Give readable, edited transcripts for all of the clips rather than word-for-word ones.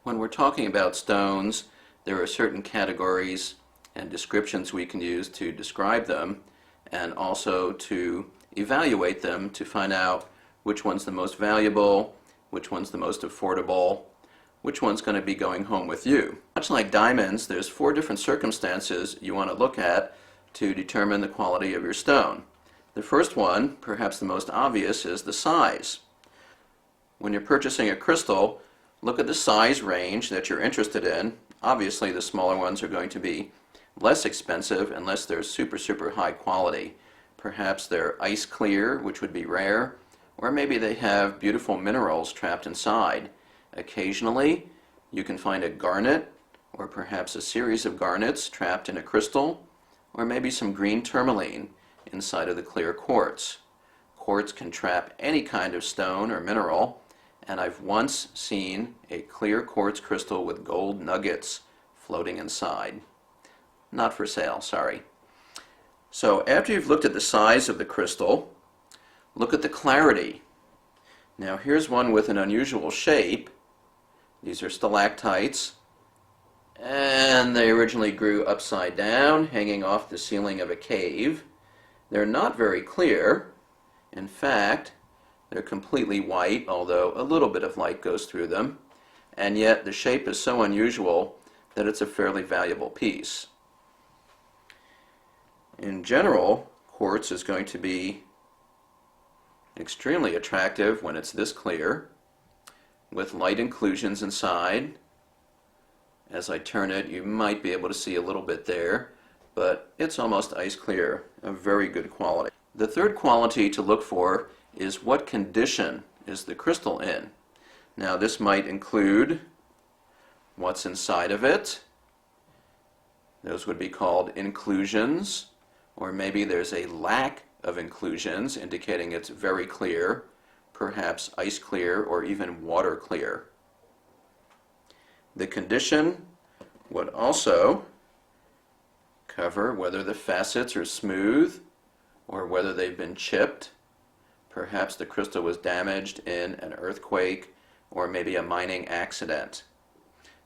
When we're talking about stones, there are certain categories and descriptions we can use to describe them and also to evaluate them to find out which one's the most valuable, which one's the most affordable, which one's going to be going home with you. Much like diamonds, there's 4 different circumstances you want to look at to determine the quality of your stone. The first one, perhaps the most obvious, is the size. When you're purchasing a crystal, look at the size range that you're interested in. Obviously, the smaller ones are going to be less expensive unless they're super high quality. Perhaps they're ice clear, which would be rare, or maybe they have beautiful minerals trapped inside. Occasionally, you can find a garnet, or perhaps a series of garnets trapped in a crystal, or maybe some green tourmaline inside of the clear quartz. Quartz can trap any kind of stone or mineral, and I've once seen a clear quartz crystal with gold nuggets floating inside. Not for sale, sorry. So after you've looked at the size of the crystal, look at the clarity. Now here's one with an unusual shape. These are stalactites, and they originally grew upside down, hanging off the ceiling of a cave. They're not very clear. In fact, they're completely white, although a little bit of light goes through them, and yet the shape is so unusual that it's a fairly valuable piece. In general, quartz is going to be extremely attractive when it's this clear, with light inclusions inside. As I turn it, you might be able to see a little bit there, but it's almost ice clear, a very good quality. The third quality to look for is what condition is the crystal in. Now this might include what's inside of it. Those would be called inclusions, or maybe there's a lack of inclusions indicating it's very clear, perhaps ice clear or even water clear. The condition would also cover whether the facets are smooth or whether they've been chipped. Perhaps the crystal was damaged in an earthquake or maybe a mining accident.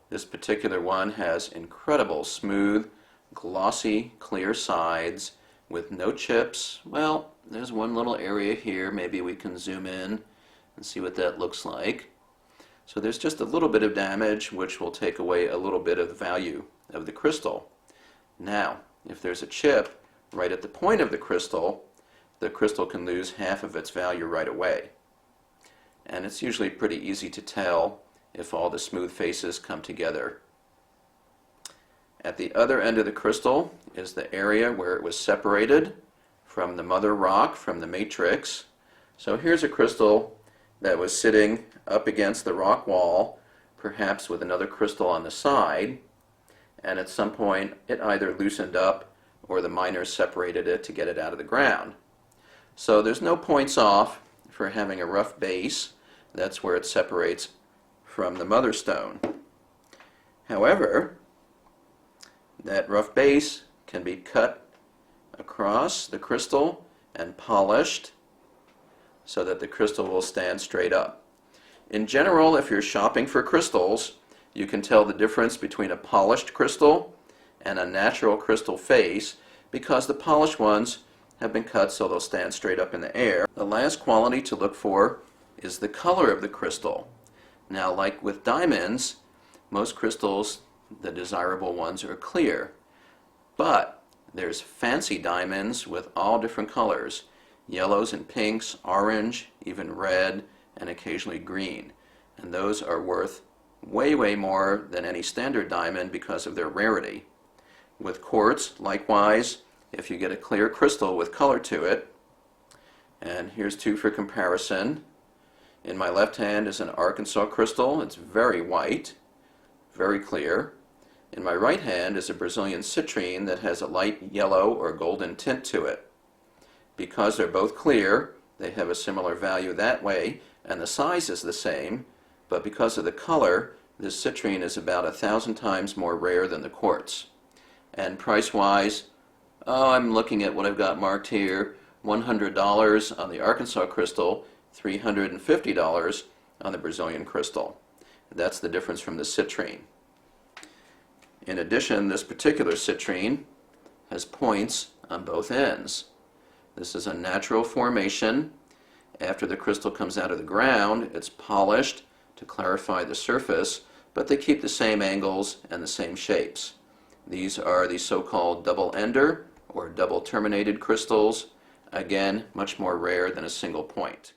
This particular one has incredible smooth, glossy, clear sides with no chips. Well, there's one little area here. Maybe we can zoom in and see what that looks like. So there's just a little bit of damage, which will take away a little bit of the value of the crystal. Now, if there's a chip right at the point of the crystal can lose half of its value right away. And it's usually pretty easy to tell if all the smooth faces come together. At the other end of the crystal is the area where it was separated from the mother rock, from the matrix. So here's a crystal that was sitting up against the rock wall, perhaps with another crystal on the side, and at some point it either loosened up or the miners separated it to get it out of the ground. So there's no points off for having a rough base. That's where it separates from the mother stone. However, that rough base can be cut across the crystal and polished so that the crystal will stand straight up. In general, if you're shopping for crystals, you can tell the difference between a polished crystal and a natural crystal face because the polished ones have been cut so they'll stand straight up in the air. The last quality to look for is the color of the crystal. Now, like with diamonds, most crystals, the desirable ones, are clear. But there's fancy diamonds with all different colors, yellows and pinks, orange, even red, and occasionally green. And those are worth way more than any standard diamond because of their rarity. With quartz, likewise, if you get a clear crystal with color to it, and here's 2 for comparison. In my left hand is an Arkansas crystal. It's very white, very clear. In my right hand is a Brazilian citrine that has a light yellow or golden tint to it. Because they're both clear, they have a similar value that way, and the size is the same, but because of the color, this citrine is about 1,000 times more rare than the quartz. And price-wise, I'm looking at what I've got marked here, $100 on the Arkansas crystal, $350 on the Brazilian crystal. That's the difference from the citrine. In addition, this particular citrine has points on both ends. This is a natural formation. After the crystal comes out of the ground, it's polished to clarify the surface, but they keep the same angles and the same shapes. These are the so-called double ender or double terminated crystals. Again, much more rare than a single point.